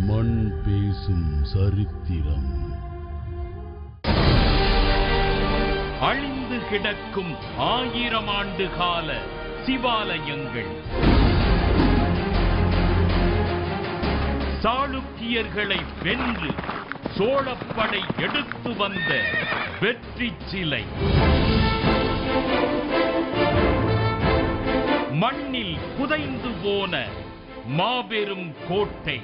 மண் பேசும் சரித்திரம். அழிந்து கிடக்கும் 1000 ஆண்டு கால சிவாலயங்கள், சாளுக்கியர்களை வென்று சோழப்படை எடுத்து வந்த வெற்றி சிலை, மண்ணில் புதைந்து போன மாபெரும் கோட்டை,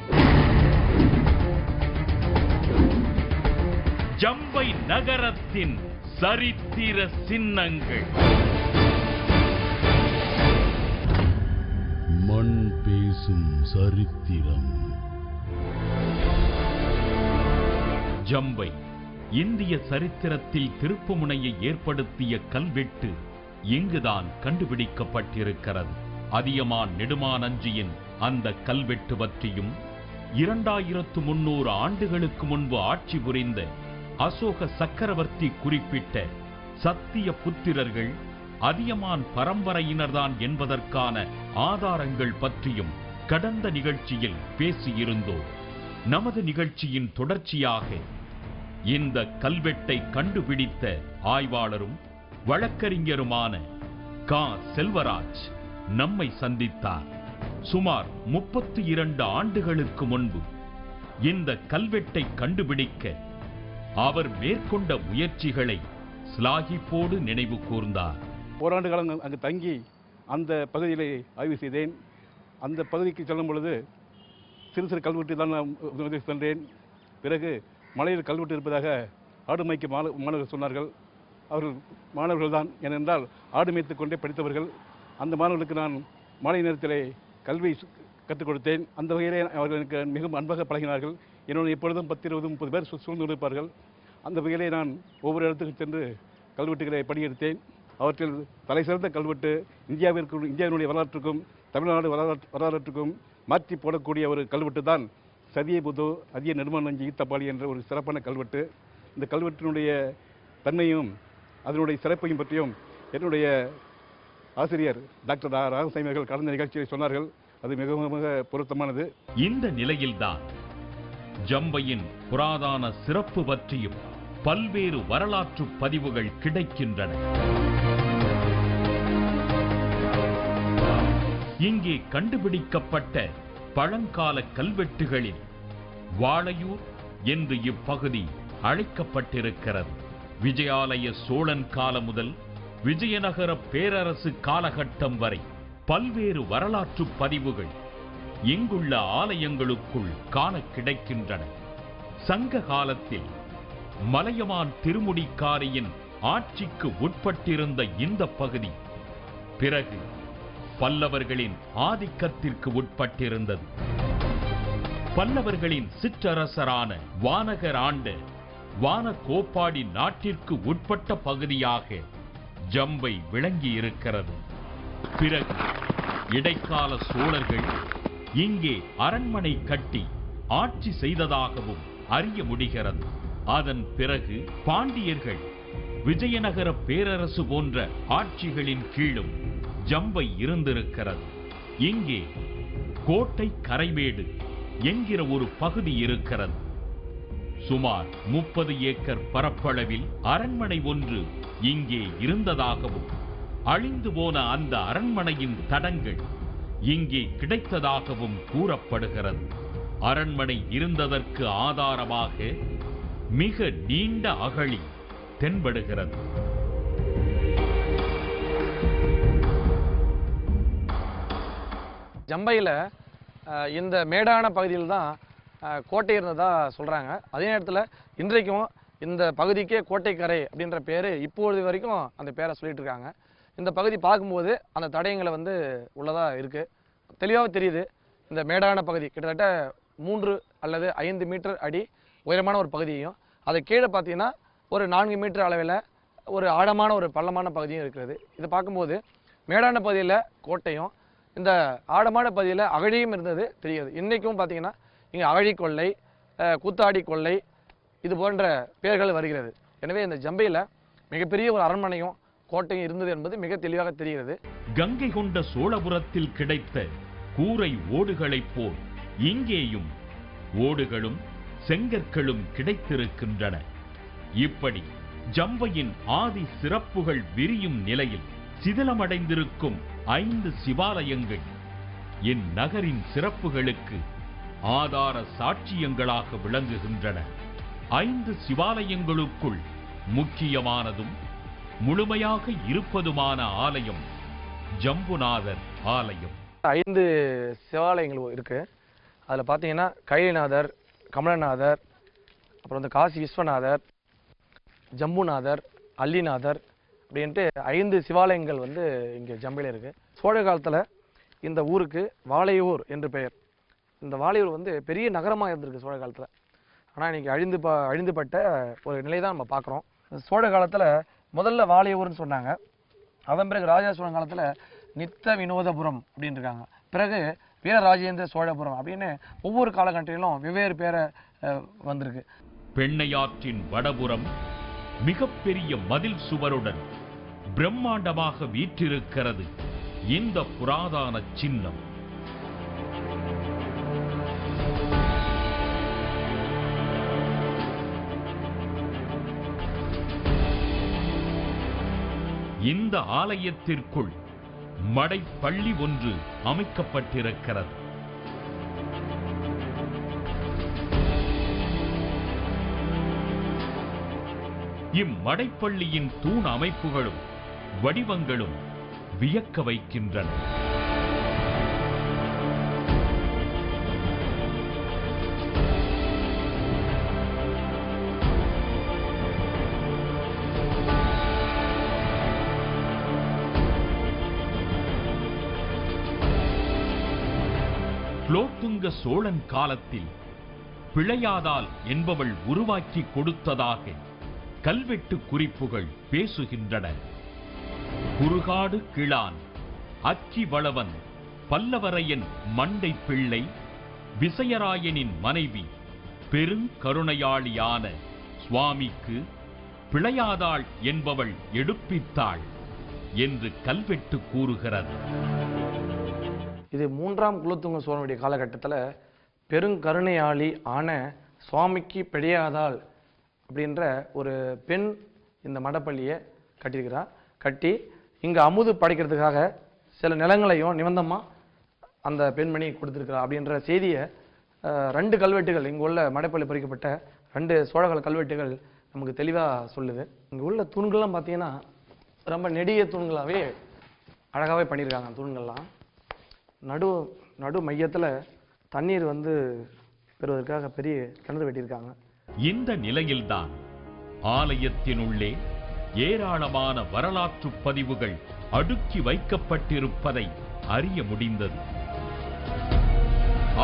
ஜம்பை நகரத்தின் சரித்திர சின்னங்கள். மண் பேசும் சரித்திரம். ஜம்பை இந்திய சரித்திரத்தில் திருப்புமுனையை ஏற்படுத்திய கல்வெட்டு இங்குதான் கண்டுபிடிக்கப்பட்டிருக்கிறது. அதியமான் நெடுமானஞ்சியின் அந்த கல்வெட்டு பற்றியும் 2300 ஆண்டுகளுக்கு முன்பு ஆட்சி புரிந்த அசோக சக்கரவர்த்தி குறிப்பிட்ட சத்திய புத்திரர்கள் அதியமான் பரம்பரையினர்தான் என்பதற்கான ஆதாரங்கள் பற்றியும் கடந்த நிகழ்ச்சியில் பேசியிருந்தோம். நமது நிகழ்ச்சியின் தொடர்ச்சியாக இந்த கல்வெட்டை கண்டுபிடித்த ஆய்வாளரும் வழக்கறிஞருமான கா. செல்வராஜ் நம்மை சந்தித்தார். சுமார் 32 ஆண்டுகளுக்கு முன்பு இந்த கல்வெட்டை கண்டுபிடிக்க அவர் மேற்கொண்ட முயற்சிகளை ஸ்லாகிப்போடு நினைவு கூர்ந்தார். ஓராண்டு காலம் அங்கு தங்கி அந்த பகுதியிலே ஆய்வு செய்தேன். அந்த பகுதிக்கு செல்லும் பொழுது சிறு சிறு கல்வெட்டு தான் நான் சென்றேன். பிறகு மலையில் கல்வெட்டு இருப்பதாக ஆடு மேய்க்க மாணவர்கள் சொன்னார்கள். அவர்கள் மாணவர்கள் தான், ஏனென்றால் ஆடு மேய்த்து கொண்டே படித்தவர்கள். அந்த மாணவர்களுக்கு நான் மாலை நேரத்திலே கல்வி கற்றுக் கொடுத்தேன். அந்த வகையிலே அவர்கள் எனக்கு மிகவும் அன்பாக பழகினார்கள். என்னோட எப்பொழுதும் 10, 20, 30 பேர் சூழ்ந்து இருப்பார்கள். அந்த வகையிலே நான் ஒவ்வொரு இடத்துக்கு சென்று கல்வெட்டுகளை படியெடுத்தேன். அவற்றில் தலை சிறந்த கல்வெட்டு இந்தியாவினுடைய வரலாற்றுக்கும் தமிழ்நாடு வரலாற்றுக்கும் மாற்றி போடக்கூடிய ஒரு கல்வெட்டு தான் சதியை புது அதிய நெடுமானஞ்சி ஈத்தப்பாடி என்ற ஒரு சிறப்பான கல்வெட்டு. இந்த கல்வெட்டினுடைய தன்மையும் அதனுடைய சிறப்பையும் பற்றியும் என்னுடைய ஆசிரியர் டாக்டர் ராமசாமி அவர்கள் கடந்த நிகழ்ச்சியை சொன்னார்கள். அது மிகவும் மிக பொருத்தமானது. இந்த நிலையில்தான் ஜம்பையின் புராதன சிறப்பு பற்றியும் பல்வேறு வரலாற்று பதிவுகள் கிடைக்கின்றன. இங்கே கண்டுபிடிக்கப்பட்ட பழங்கால கல்வெட்டுகளில் வாளையூர் என்று இப்பகுதி அழைக்கப்பட்டிருக்கிறது. விஜயாலய சோழன் காலம் முதல் விஜயநகர பேரரசு காலகட்டம் வரை பல்வேறு வரலாற்று பதிவுகள் இங்குள்ள ஆலயங்களுக்குள் காண கிடைக்கின்றன. சங்க காலத்தில் மலையமான் திருமுடிக்காரியின் ஆட்சிக்கு உட்பட்டிருந்த இந்த பகுதி பிறகு பல்லவர்களின் ஆதிக்கத்திற்கு உட்பட்டிருந்தது. பல்லவர்களின் சிற்றரசரான வானகர் ஆண்ட வானகோப்பாடி நாட்டிற்கு உட்பட்ட பகுதியாக ஜம்பை விளங்கி இருக்கிறது. பிறகு இடைக்கால சோழர்கள் இங்கே அரண்மனை கட்டி ஆட்சி செய்ததாகவும் அறிய முடிகிறது. அதன் பிறகு பாண்டியர்கள் விஜயநகர பேரரசு போன்ற ஆட்சிகளின் கீழும் ஜம்பை இருந்திருக்கிறது. இங்கே கோட்டை கரைமேடு என்கிற ஒரு பகுதி இருக்கிறது. சுமார் 30 ஏக்கர் பரப்பளவில் அரண்மனை ஒன்று இங்கே இருந்ததாகவும் அழிந்து போன அந்த அரண்மனையின் தடங்கள் இங்கே கிடைத்ததாகவும் கூறப்படுகிறது. அரண்மனை இருந்ததற்கு ஆதாரமாக மிக நீண்ட அகழி தென்படுகிறது. ஜம்பையில் இந்த மேடான பகுதியில் தான் கோட்டை இருந்ததா சொல்கிறாங்க. அதே நேரத்தில் இன்றைக்கும் இந்த பகுதிக்கே கோட்டைக்கரை அப்படின்ற பேர் இப்பொழுது வரைக்கும் அந்த பேரை சொல்லிட்டு இருக்காங்க. இந்த பகுதி பார்க்கும்போது அந்த தடயங்களை உள்ளதாக இருக்குது, தெளிவாக தெரியுது. இந்த மேடான பகுதி கிட்டத்தட்ட 3 அல்லது 5 மீட்டர் அடி உயரமான ஒரு பகுதியையும், அதை கீழே பார்த்தீங்கன்னா ஒரு 4 மீட்டர் அளவில் ஒரு ஆழமான ஒரு பள்ளமான பகுதியும் இருக்கிறது. இதை பார்க்கும்போது மேடான பகுதியில் கோட்டையும் இந்த ஆழமான பகுதியில் அகழியும் இருந்தது தெரியுது. இன்றைக்கும் பார்த்தீங்கன்னா இங்கே அகழி கொள்ளை, கூத்தாடி கொள்ளை இது போன்ற பெயர்கள் வருகிறது. எனவே இந்த ஜம்பையில் மிகப்பெரிய ஒரு அரண்மனையும் கோட்டையும் இருந்தது என்பது மிக தெளிவாக தெரிகிறது. கங்கை கொண்ட சோழபுரத்தில் கிடைத்த கூரை ஓடுகளைப் போல் இங்கேயும் ஓடுகளும் செங்கற்களும் கிடைத்திருக்கின்றன. இப்படி ஜம்பையின் ஆதி சிறப்புகள் விரியும் நிலையில் சிதிலமடைந்திருக்கும் 5 சிவாலயங்கள் இந்நகரின் சிறப்புகளுக்கு ஆதார சாட்சியங்களாக விளங்குகின்றன. 5 சிவாலயங்களுக்குள் முக்கியமானதும் முழுமையாக இருப்பதுமான ஆலயம் ஜம்புநாதர் ஆலயம். 5 சிவாலயங்கள் இருக்கு. அதில் பார்த்தீங்கன்னா கைலிநாதர், கமலநாதர், அப்புறம் வந்து காசி விஸ்வநாதர், ஜம்புநாதர், அல்லிநாதர் அப்படின்ட்டு 5 சிவாலயங்கள் வந்து இங்கே ஜம்பையில் இருக்கு. சோழ காலத்தில் இந்த ஊருக்கு வாளையூர் என்று பெயர். இந்த வாளையூர் வந்து பெரிய நகரமாக இருந்திருக்கு சோழ காலத்தில். ஆனால் இன்னைக்கு அழிந்துபட்ட ஒரு நிலை தான் நம்ம பார்க்குறோம். சோழ காலத்தில் முதல்ல வாளையூர்னு சொன்னாங்க. அதன் பிறகு ராஜா சோழன் காலத்தில் நித்த வினோதபுரம் அப்படின்னு இருக்காங்க. பிறகு வீரராஜேந்திர சோழபுரம் அப்படின்னு ஒவ்வொரு காலகட்டத்திலும் வெவ்வேறு பேரை வந்திருக்கு. பெண்ணையாற்றின் வடபுறம் மிகப்பெரிய மதில் சுவருடன் பிரம்மாண்டமாக வீற்றிருக்கிறது இந்த புராதன சின்னம். இந்த ஆலயத்திற்குள் மடைப்பள்ளி ஒன்று அமைக்கப்பட்டிருக்கிறது. இம்மடைப்பள்ளியின் தூண் அமைப்புகளும் வடிவங்களும் வியக்க வைக்கின்றன. குலோத்துங்க சோழன் காலத்தில் பிழையாதாள் என்பவள் உருவாக்கி கொடுத்ததாக கல்வெட்டு குறிப்புகள் பேசுகின்றன. குறுகாடு கிழான், அச்சி வளவன், பல்லவரையன் மண்டை பிள்ளை, விசயராயனின் மனைவி பெருங்கருணையாளியான சுவாமிக்கு பிழையாதாள் என்பவள் எடுப்பித்தாள் என்று கல்வெட்டு கூறுகிறது. இது 3ஆம் குலோத்துங்க சோழனுடைய காலகட்டத்தில் பெருங்கருணையாளி ஆன சுவாமிக்கு பிழையாதாள் அப்படின்ற ஒரு பெண் இந்த மடப்பள்ளியை கட்டியிருக்கிறார். கட்டி இங்கே அமுது படைக்கிறதுக்காக சில நிலங்களையும் நிபந்தமாக அந்த பெண்மணி கொடுத்துருக்கிறா அப்படின்ற செய்தியை 2 கல்வெட்டுகள், இங்கே உள்ள மடப்பள்ளி பறிக்கப்பட்ட 2 சோழகால கல்வெட்டுகள் நமக்கு தெளிவாக சொல்லுது. இங்கே உள்ள தூண்கள்லாம் பார்த்தீங்கன்னா ரொம்ப நெடிய தூண்களாகவே அழகாகவே பண்ணியிருக்காங்க. தூண்கள்லாம் நடு மையத்தில் தண்ணீர் வந்து பெறுவதற்காக பெரிய கிணறு வெட்டியிருக்காங்க. இந்த நிலையில்தான் ஆலயத்தினுள்ளே ஏராளமான வரலாற்று பதிவுகள் அடுக்கி வைக்கப்பட்டிருப்பதை அறிய முடிந்தது.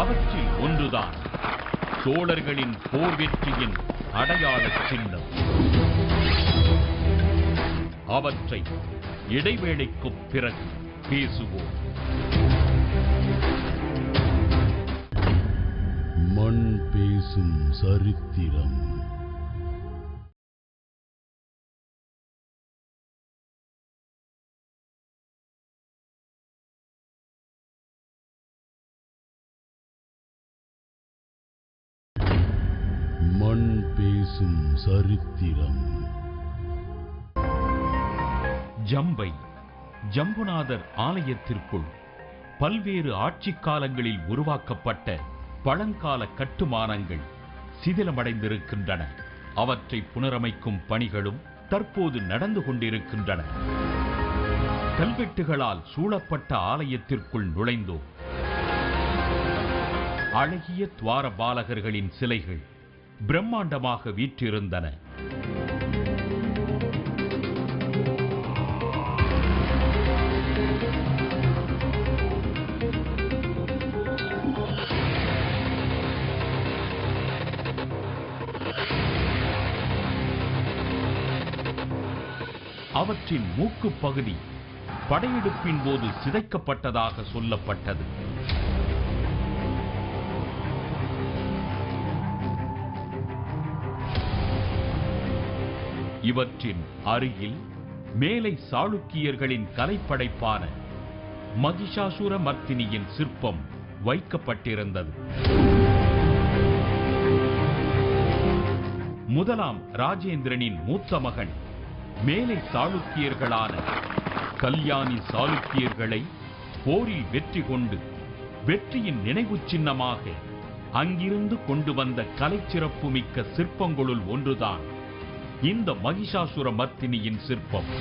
அவற்றில் ஒன்றுதான் சோழர்களின் போர் வெற்றியின் அடையாள சின்னம். அவற்றை இடைவேளைக்கு பிறகு பேசுவோம். மண் பேசும் சரித்திரம். மண் பேசும் சரித்திரம். ஜம்பை ஜம்புநாதர் ஆலயத்திற்குள் பல்வேறு ஆட்சி காலங்களில் உருவாக்கப்பட்ட பழங்கால கட்டுமானங்கள் சிதிலமடைந்திருக்கின்றன. அவற்றை புனரமைக்கும் பணிகளும் தற்போது நடந்து கொண்டிருக்கின்றன. கல்வெட்டுகளால் சூழப்பட்ட ஆலயத்திற்குள் நுழைந்தோம். அழகிய துவார பாலகர்களின் சிலைகள் பிரம்மாண்டமாக வீற்றிருந்தன. அவற்றின் மூக்கு பகுதி படையெடுப்பின் போது சிதைக்கப்பட்டதாக சொல்லப்பட்டது. இவற்றின் அருகில் மேலை சாளுக்கியர்களின் கலைப்படைப்பான மகிஷாசுர மர்த்தினியின் சிற்பம் வைக்கப்பட்டிருந்தது. முதலாம் ராஜேந்திரனின் மூத்த மகன் மேலை சாளுக்கியர்களான கல்யாணி சாளுக்கியர்களை போரில் வெற்றி கொண்டு வெற்றியின் நினைவு சின்னமாக அங்கிருந்து கொண்டு வந்த கலைச்சிறப்பு மிக்க சிற்பங்களுள் ஒன்றுதான் இந்த மகிஷாசுர மர்த்தினியின் சிற்பம்.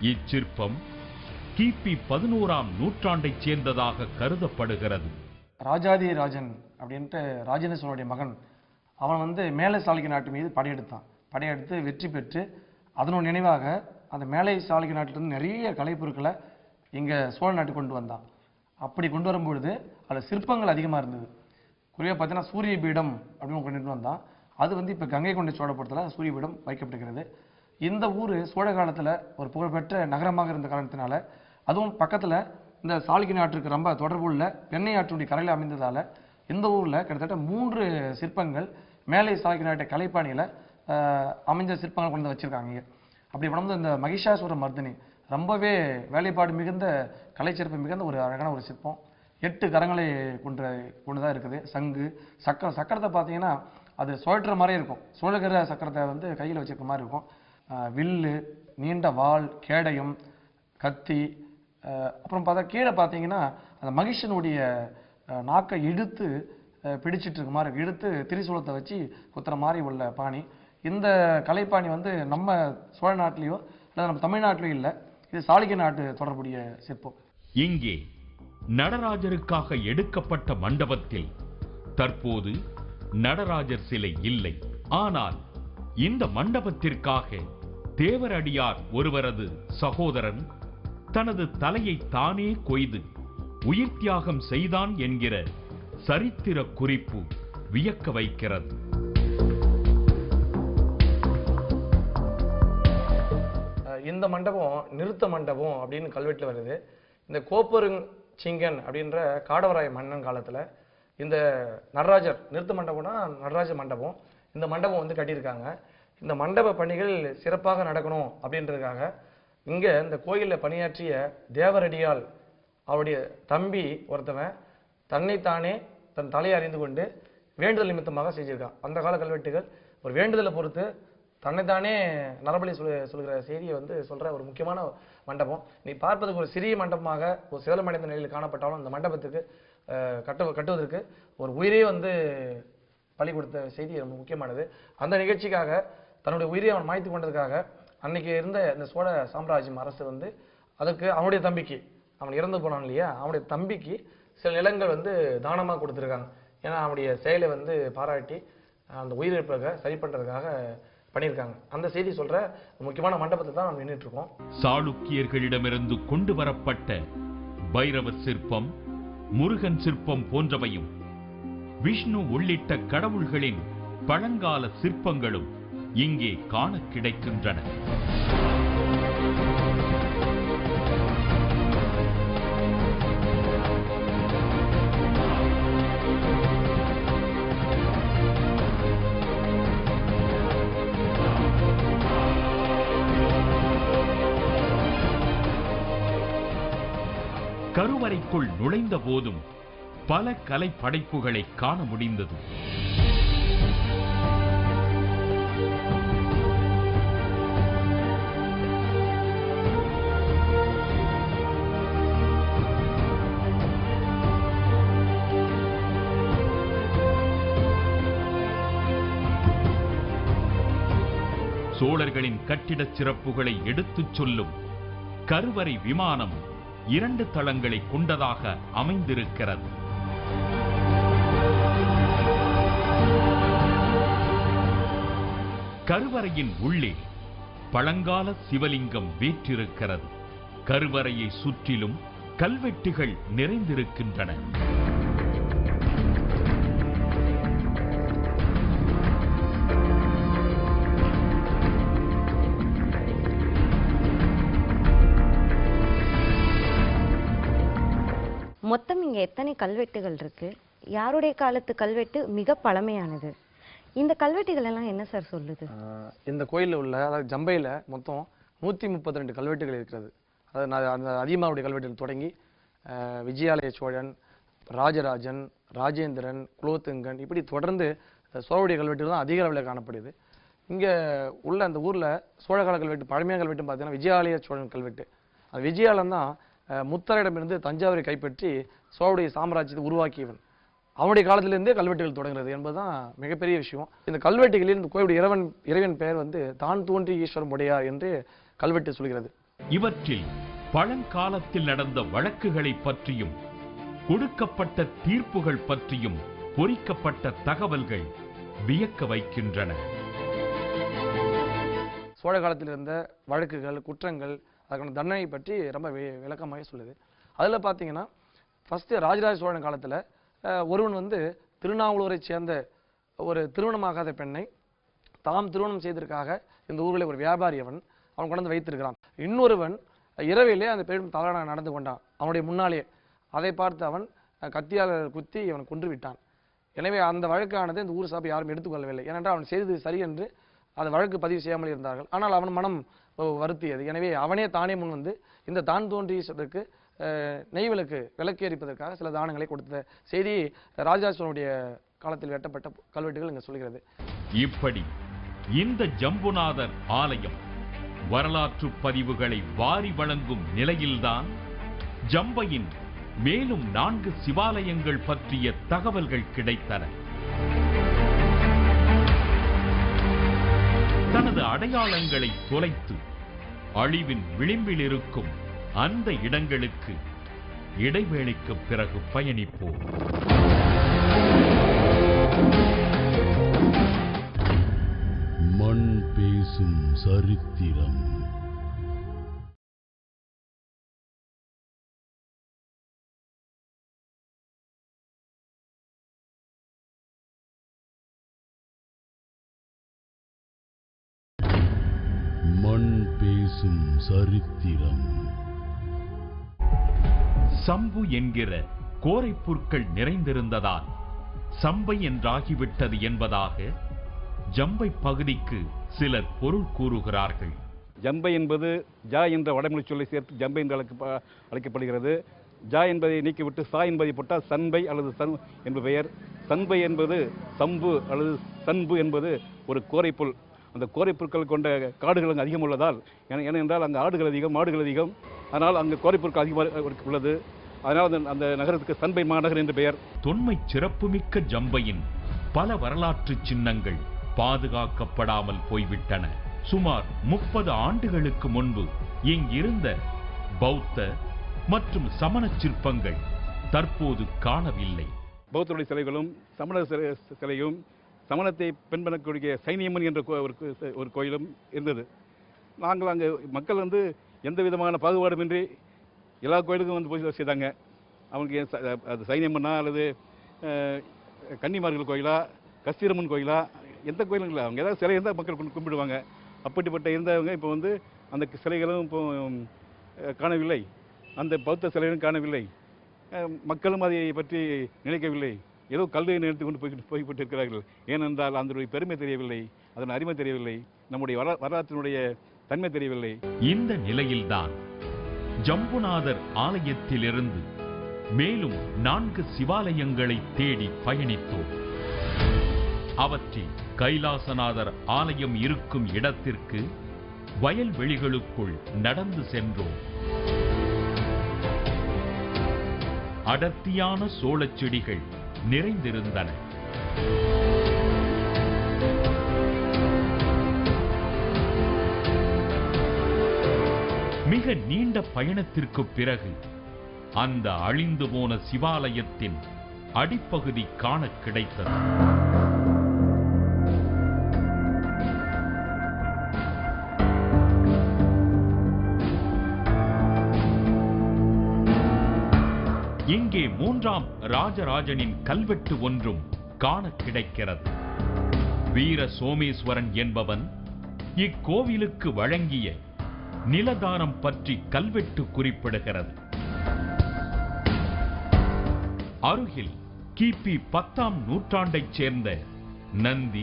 இச்சிற்பம் கிபி 11ஆம் நூற்றாண்டைச் சேர்ந்ததாக கருதப்படுகிறது. ராஜாதி ராஜன் அப்படின்ட்டு ராஜேந்திர சோழனுடைய மகன் அவன் மேலை சாளுக்கிய நாட்டு மீது படையெடுத்து வெற்றி பெற்று அதனோட நினைவாக அந்த மேலை சாளுக்கிய நாட்டிலிருந்து நிறைய கலைப்பொருட்களை இங்கே சோழ நாட்டுக்கு கொண்டு வந்தான். அப்படி கொண்டு வரும்பொழுது அதில் சிற்பங்கள் அதிகமாக இருந்தது. குறிப்பாக பார்த்தீங்கன்னா சூரிய பீடம் அப்படின்னு கொண்டுட்டு வந்தான். அது இப்போ கங்கை கொண்ட சோழபுரத்தில் சூரிய பீடம் வைக்கப்படுகிறது. இந்த ஊர் சோழ காலத்தில் ஒரு புகழ்பெற்ற நகரமாக இருந்த காரணத்தினால, அதுவும் பக்கத்தில் இந்த சாளுக்கிய நாட்டுக்கு ரொம்ப தொடர்பு உள்ள பெண்ணை ஆற்றுடைய கரையில் அமைந்ததால் இந்த ஊரில் கிட்டத்தட்ட 3 சிற்பங்கள் மேலை சாளுக்கிய நாட்டு கலைப்பாணியில் அமைஞ்ச சிற்பங்கள் கொண்டு வச்சுருக்காங்க. அப்படி பண்ணும்போது இந்த மகிஷாசுர மர்தினி ரொம்பவே வேலைப்பாடு மிகுந்த கலைச்சிறப்பு மிகுந்த ஒரு அழகான ஒரு சிற்பம். 8 கரங்களை கொண்டுதான் இருக்குது. சங்கு சக்கரத்தை பார்த்தீங்கன்னா அது சுழற்ற மாதிரியே இருக்கும். சோழகர சக்கரத்தை கையில் வச்சிருக்க மாதிரி இருக்கும். வில்லு, நீண்ட வாள், கேடயம், கத்தி, அப்புறம் பார்த்தா கீழே பார்த்தீங்கன்னா அந்த மகிஷனுடைய நாக்கை இழுத்து பிடிச்சிட்டு இருக்க மாதிரி இழுத்து திரிசூலத்தை வச்சு குத்துற மாதிரி உள்ள பாணி. இந்த கலைப்பாணி நம்ம சோழ நாட்டிலேயோ இல்லை நம்ம தமிழ்நாட்டிலையும் இல்லை, இது சாளுக்கிய நாட்டு தொடர்புடைய சிற்பம். இங்கே நடராஜருக்காக எடுக்கப்பட்ட மண்டபத்தில் தற்போது நடராஜர் சிலை இல்லை. ஆனால் இந்த மண்டபத்திற்காக தேவரடியார் ஒருவரது சகோதரன் தனது தலையை தானே கொய்து உயிர் தியாகம் செய்தான் என்கிற சரித்திர குறிப்பு வியக்க வைக்கிறது. இந்த மண்டபம் நிறுத்த மண்டபம் அப்படின்னு கல்வெட்டில் வருது. இந்த கோப்பருங் சிங்கன் அப்படின்ற காடவராய மன்னன் காலத்தில் இந்த நடராஜர் நிறுத்த மண்டபம்னா நடராஜ மண்டபம், இந்த மண்டபம் கட்டியிருக்காங்க. இந்த மண்டப பணிகள் சிறப்பாக நடக்கணும் அப்படின்றதுக்காக இங்கே இந்த கோயிலில் பணியாற்றிய தேவரடியால் அவருடைய தம்பி ஒருத்தவன் தன்னைத்தானே தன் தலையை அறிந்து கொண்டு வேண்டுதல் நிமித்தமாக செஞ்சிருக்கான். அந்த கால கல்வெட்டுகள் ஒரு வேண்டுதலை பொறுத்து தன்னைத்தானே நரபலி சொல்கிற செய்தியை சொல்கிற ஒரு முக்கியமான மண்டபம். நீ பார்ப்பதுக்கு ஒரு சிறிய மண்டபமாக ஒரு சிதலமடைந்த நிலையில் காணப்பட்டாலும் அந்த மண்டபத்துக்கு கட்டுவதற்கு ஒரு உயிரே பலி கொடுத்த செய்தி ரொம்ப முக்கியமானது. அந்த நிகழ்ச்சிக்காக தன்னுடைய உயிரை அவன் மாய்த்து கொண்டதுக்காக அன்னைக்கு இருந்த இந்த சோழ சாம்ராஜ்யம் அரசு அதற்கு அவனுடைய தம்பிக்கு, அவன் இறந்து போனான் இல்லையா, அவனுடைய தம்பிக்கு சில நிலங்கள் தானமாக கொடுத்துருக்காங்க. ஏன்னா அவனுடைய செயலை பாராட்டி அந்த உயிரிழப்பை சரி பண்ணுறதுக்காக பண்ணியிருக்காங்க. அந்த செய்தி சொல்ற முக்கியமான மண்டபத்தை தான் நம்ம நின்றுட்டு இருக்கோம். சாளுக்கியர்களிடமிருந்து கொண்டு வரப்பட்ட பைரவ சிற்பம், முருகன் சிற்பம் போன்றவையும் விஷ்ணு உள்ளிட்ட கடவுள்களின் பழங்கால சிற்பங்களும் இங்கே காண கிடைக்கின்றன. கருவறைக்குள் நுழைந்த போதும் பல கலை படைப்புகளை காண முடிந்தது. சோழர்களின் கட்டிடச் சிறப்புகளை எடுத்துச் சொல்லும் கருவறை விமானம் 2 தளங்களை கொண்டதாக அமைந்திருக்கிறது. கருவறையின் உள்ளே பழங்கால சிவலிங்கம் வீற்றிருக்கிறது. கருவறையை சுற்றிலும் கல்வெட்டுகள் நிறைந்திருக்கின்றன. மொத்தம் இங்க எத்தனை கல்வெட்டுகள் இருக்கு? யாருடைய காலத்து கல்வெட்டு மிக பழமையானது? இந்த கல்வெட்டுகள் எல்லாம் என்ன சார் சொல்லுது? இந்த கோயிலில் உள்ள, அதாவது ஜம்பையில் மொத்தம் 132 கல்வெட்டுகள் இருக்கிறது. அதாவது அந்த அதியமானுடைய கல்வெட்டில் தொடங்கி விஜயாலய சோழன், ராஜராஜன், ராஜேந்திரன், குலோத்துங்கன், இப்படி தொடர்ந்து சோழருடைய கல்வெட்டுகள் தான் அதிக அளவில் காணப்படுது. இங்கே உள்ள அந்த ஊரில் சோழகால கல்வெட்டு, பழமையான கல்வெட்டு பார்த்தீங்கன்னா விஜயாலய சோழன் கல்வெட்டு. அந்த விஜயாலன் தான் முத்தரையிடமிருந்து தஞ்சாவூரை கைப்பற்றி சோழருடைய சாம்ராஜ்யத்தை உருவாக்கியவன். அவனுடைய காலத்திலிருந்தே கல்வெட்டுகள் தொடங்குறது என்பதுதான் மிகப்பெரிய விஷயம். இந்த கல்வெட்டுகளில் இந்த கோயிலுடைய இறைவன் பெயர் தான் தோன்றி ஈஸ்வரன் உடையார் என்று கல்வெட்டு சொல்கிறது. இவற்றில் பழங்காலத்தில் நடந்த வழக்குகளை பற்றியும் கொடுக்கப்பட்ட தீர்ப்புகள் பற்றியும் பொறிக்கப்பட்ட தகவல்கள் வியக்க வைக்கின்றன. சோழ காலத்தில் இருந்த வழக்குகள், குற்றங்கள், அதுக்கான தண்டனை பற்றி ரொம்ப விளக்கமாக சொல்லுது. அதில் பார்த்தீங்கன்னா ஃபஸ்ட்டு ராஜராஜ சோழன் காலத்தில் ஒருவன் திருநாவலூரை சேர்ந்த ஒரு திருமணமாகாத பெண்ணை தாம் திருமணம் செய்ததற்காக இந்த ஊரில் ஒரு வியாபாரி அவன் கொண்டு வைத்திருக்கிறான். இன்னொருவன் இரவிலே அந்த பெண் தவறாக நடந்து கொண்டான் அவனுடைய முன்னாலே. அதை பார்த்து அவன் கத்தியால் குத்தி அவனை கொன்று விட்டான். எனவே அந்த வழக்கானது இந்த ஊர் சபை யாரும் எடுத்துக்கொள்ளவில்லை. ஏனென்றால் அவன் செய்தது சரி என்று அந்த வழக்கு பதிவு செய்யாமல் இருந்தார்கள். ஆனால் அவன் மனம் வருத்தியது. எனவே அவனே தானே முன் இந்த தான் தோன்றீஸ்வரருக்கு நெய்விளக்கு விளக்கேறிப்பதற்காக சில தானங்களை கொடுத்த செய்தி ராஜராஜ சோழனுடைய காலத்தில் வெட்டப்பட்ட கல்வெட்டுகள் இங்கே சொல்கிறது. இப்படி இந்த ஜம்புநாதர் ஆலயம் வரலாற்று பதிவுகளை வாரி வழங்கும் நிலையில்தான் ஜம்பையின் மேலும் 4 சிவாலயங்கள் பற்றிய தகவல்கள் கிடைத்தன. தனது அடையாளங்களை தொலைத்து அழிவின் விளிம்பில் இருக்கும் அந்த இடங்களுக்கு இடைவேளைக்கு பிறகு பயணிப்போம். மண் பேசும் சரித்திரம். மண் பேசும் சரித்திரம். சம்பு என்கிற கோரைப்புற்கள் நிறைந்திருந்ததால் சம்பை என்றாகிவிட்டது என்பதாக ஜம்பை பகுதிக்கு சிலர் பொருள் கூறுகிறார்கள். ஜம்பை என்பது ஜா என்ற வடமொழி சொல்லை சேர்த்து ஜம்பை என்று அழைக்கப்படுகிறது. ஜா என்பதை நீக்கிவிட்டு சா என்பதை போட்டால் சன்பை அல்லது சன் என்பது பெயர். சன்பை என்பது சம்பு அல்லது சன்பு என்பது ஒரு கோரைப்புல். அந்த கோரைப்புற்கள் கொண்ட காடுகள் அங்கு அதிகம் உள்ளதால், ஏனென்றால் அங்கு ஆடுகள் அதிகம், மாடுகள் அதிகம், அதனால் அங்கு கோரைப்புற்கள் அதிகமாக உள்ளது. அதனால் அந்த நகரத்துக்கு சன்பை மாநகர் என்று பெயர். தொன்மை சிறப்புமிக்க ஜம்பையின் பல வரலாற்று சின்னங்கள் பாதுகாக்கப்படாமல் போய்விட்டன. சுமார் 30 ஆண்டுகளுக்கு முன்பு இங்கிருந்த பௌத்த மற்றும் சமண சிற்பங்கள் தற்போது காணவில்லை. பௌத்தருடைய சிலைகளும் சமண சிலையும், சமணத்தை பெண்பனக்கூடிய சைனியம்மன் என்ற ஒரு கோயிலும் இருந்தது. நாங்கள் அங்கே மக்கள் எந்த விதமான பாகுபாடுமின்றி எல்லா கோயிலுக்கும் போய் செய்தாங்க. அவங்களுக்கு அது சைனியம்மனா அல்லது கன்னிமார்கள் கோயிலா, கஸ்தீரம்மன் கோயிலா, எந்த கோயிலும் இல்லை. அவங்க ஏதாவது சிலை இருந்தால் மக்கள் கும்பிடுவாங்க. அப்படிப்பட்ட இருந்தவங்க இப்போ அந்த சிலைகளும் இப்போ காணவில்லை, அந்த பௌத்த சிலைகளும் காணவில்லை. மக்களும் அதை பற்றி நினைக்கவில்லை. ஏதோ கல்வியை நினைத்து கொண்டு போய்விட்டு இருக்கிறார்கள். ஏனென்றால் அதனுடைய பெருமை தெரியவில்லை, அதன் அருமை தெரியவில்லை, நம்முடைய வரலாற்றினுடைய தன்மை தெரியவில்லை. இந்த நிலையில்தான் ஜம்புநாதர் ஆலயத்திலிருந்து மேலும் 4 சிவாலயங்களை தேடி பயணித்தோம். அவற்றில் கைலாசநாதர் ஆலயம் இருக்கும் இடத்திற்கு வயல்வெளிகளுக்குள் நடந்து சென்றோம். அடர்த்தியான சோளச் செடிகள் நிறைந்திருந்தன. மிக நீண்ட பயணத்திற்கு பிறகு அந்த அழிந்து போன சிவாலயத்தின் அடிப்பகுதி காண கிடைத்தது. இங்கே 3ஆம் ராஜராஜனின் கல்வெட்டு ஒன்றும் காண கிடைக்கிறது. வீர சோமேஸ்வரன் என்பவன் இக்கோவிலுக்கு வழங்கிய நிலதானம் பற்றி கல்வெட்டு குறிப்பிடுகிறது. அருகில் கிபி 10ஆம் நூற்றாண்டைச் சேர்ந்த நந்தி,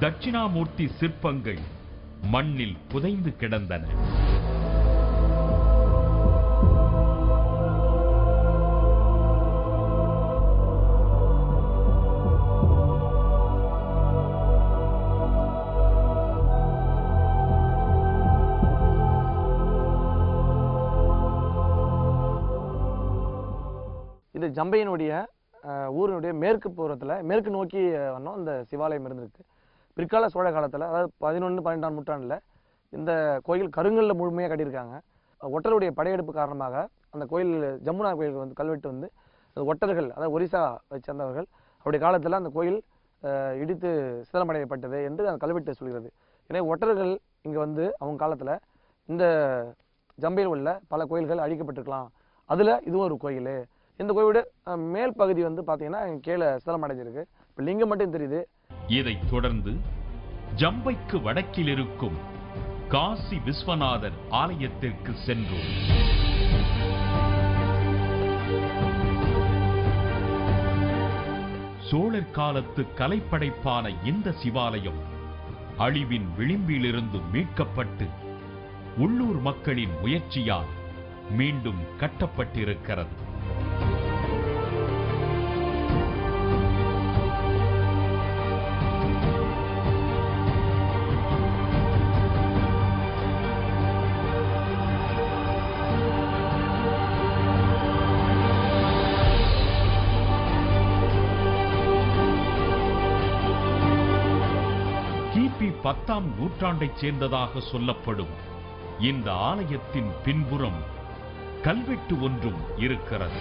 தட்சிணாமூர்த்தி சிற்பங்கள் மண்ணில் புதைந்து கிடந்தன. இது ஜம்பையினுடைய ஊரினுடைய மேற்கு புறத்தில் மேற்கு நோக்கி வந்தோம் இந்த சிவாலயம் இருந்திருக்கு. பிற்கால சோழ காலத்தில், அதாவது 11, 12ஆம் நூற்றாண்டில் இந்த கோயில் கருங்கல்ல முழுமையாக கட்டியிருக்காங்க. ஒட்டருடைய படையெடுப்பு காரணமாக அந்த கோயில் ஜமுனா கோயிலுக்கு வந்து கல்வெட்டு வந்து ஒட்டர்கள், அதாவது ஒரிசாவை சேர்ந்தவர்கள் அவருடைய காலத்தில் அந்த கோயில் இடித்து சிதலமடையப்பட்டது என்று அந்த கல்வெட்டு சொல்கிறது. எனவே ஒட்டர்கள் இங்கே வந்து அவங்க காலத்தில் இந்த ஜம்பையில் உள்ள பல கோயில்கள் அழிக்கப்பட்டிருக்கலாம். அதில் இதுவும் ஒரு கோயில். இந்த கோயிலோட மேல் பகுதி வந்து பார்த்தீங்கன்னா கீழே சிதலமடைஞ்சிருக்கு. இப்போ லிங்கம் மட்டும் தெரியுது. இதைத் தொடர்ந்து ஜம்பைக்கு வடக்கில் இருக்கும் காசி விஸ்வநாதர் ஆலயத்திற்கு சென்றோம். சோழர் காலத்து கலைப்படைப்பான இந்த சிவாலயம் அழிவின் விளிம்பிலிருந்து மீட்கப்பட்டு உள்ளூர் மக்களின் முயற்சியால் மீண்டும் கட்டப்பட்டிருக்கிறது. கிபி 10ஆம் நூற்றாண்டைச் சேர்ந்ததாக சொல்லப்படும் இந்த ஆலயத்தின் பின்புறம் கல்வெட்டு ஒன்றும் இருக்கிறது.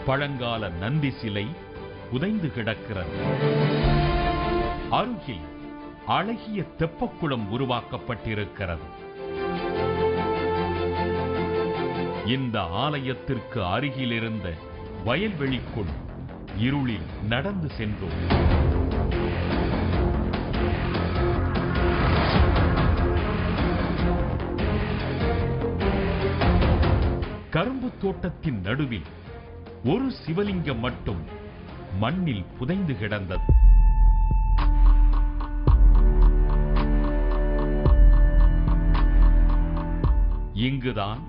பழங்கால நந்தி சிலை புதைந்து கிடக்கிறது. அருகில் அழகிய தெப்பக்குளம் உருவாக்கப்பட்டிருக்கிறது. இந்த ஆலயத்திற்கு அருகில் இருந்த வயல்வெளிக்குள் இருளில் நடந்து சென்றோம். கரும்பு தோட்டத்தின் நடுவில் ஒரு சிவலிங்கம் மட்டும் மண்ணில் புதைந்து கிடந்தது. இங்குதான்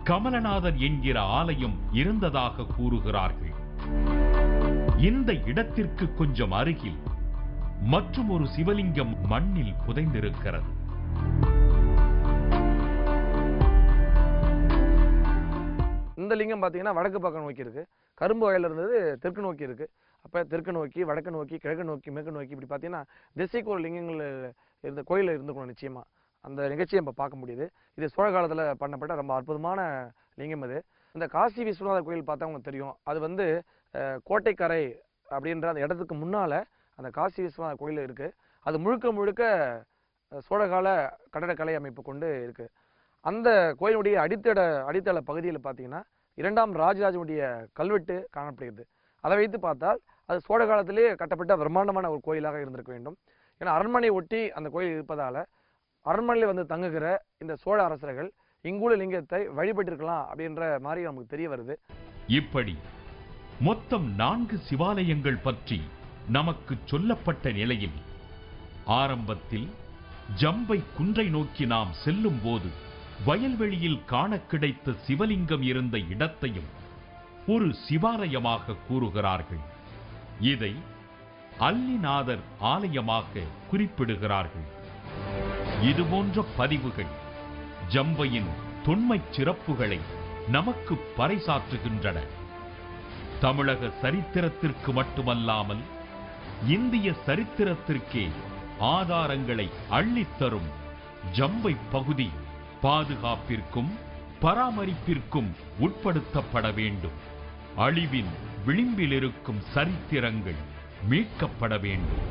கமலநாதர் என்கிற ஆலயம் இருந்ததாக கூறுகிறார்கள். இந்த இடத்திற்கு கொஞ்சம் அருகில் மற்றும் ஒரு சிவலிங்கம் மண்ணில் புதைந்திருக்கிறது. இந்த லிங்கம் பார்த்தீங்கன்னா வடக்கு பக்கம் நோக்கி இருக்கு. கரும்பு வயல் இருந்தது தெற்கு நோக்கி இருக்கு. அப்போ தெற்கு நோக்கி, வடக்கு நோக்கி, கிழக்கு நோக்கி, மேற்கு நோக்கி இப்படி பார்த்தீங்கன்னா திசைக்கு ஒரு லிங்கங்கள் இருந்த கோயிலில் இருந்துக்கணும். நிச்சயமா அந்த நிகழ்ச்சியை நம்ம பார்க்க முடியுது. இது சோழ காலத்தில் பண்ணப்பட்ட ரொம்ப அற்புதமான லிங்கம். இது இந்த காசி விஸ்வநாதர் கோயில் பார்த்தவங்க தெரியும். அது வந்து கோட்டைக்கரை அப்படின்ற அந்த இடத்துக்கு முன்னால் அந்த காசி விஸ்வநாதர் கோயில் இருக்குது. அது முழுக்க முழுக்க சோழகால கட்டடக்கலை அமைப்பு கொண்டு இருக்குது. அந்த கோயிலுடைய அடித்தள பகுதியில் பார்த்தீங்கன்னா 2ஆம் ராஜராஜனுடைய கல்வெட்டு காணப்படுகிறது. அதை வைத்து பார்த்தால் அது சோழ காலத்திலே கட்டப்பட்ட பிரம்மாண்டமான ஒரு கோயிலாக இருந்திருக்க வேண்டும். ஏன்னா அரண்மனை ஒட்டி அந்த கோயில் இருப்பதால் அரண்மனையில் வந்து தங்குகிற இந்த சோழ அரசர்கள் இங்குள்ள லிங்கத்தை வழிபட்டிருக்கலாம் அப்படின்ற மாதிரி நமக்கு தெரிய வருது. இப்படி மொத்தம் 4 சிவாலயங்கள் பற்றி நமக்கு சொல்லப்பட்ட நிலையில் ஆரம்பத்தில் ஜம்பை குன்றை நோக்கி நாம் செல்லும் போது வயல்வெளியில் காண கிடைத்த சிவலிங்கம் இருந்த இடத்தையும் ஒரு சிவாலயமாக கூறுகிறார்கள். இதை அல்லிநாதர் ஆலயமாக குறிப்பிடுகிறார்கள். இதுபோன்ற பதிவுகள் ஜம்பையின் தொன்மை சிறப்புகளை நமக்கு பறைசாற்றுகின்றன. தமிழக சரித்திரத்திற்கு மட்டுமல்லாமல் இந்திய சரித்திரத்திற்கே ஆதாரங்களை அள்ளித்தரும் ஜம்பை பகுதி பாதுகாப்பிற்கும் பராமரிப்பிற்கும் உட்படுத்தப்பட வேண்டும். அழிவின் விளிம்பில் இருக்கும் சரித்திரங்கள் மீட்கப்பட வேண்டும்.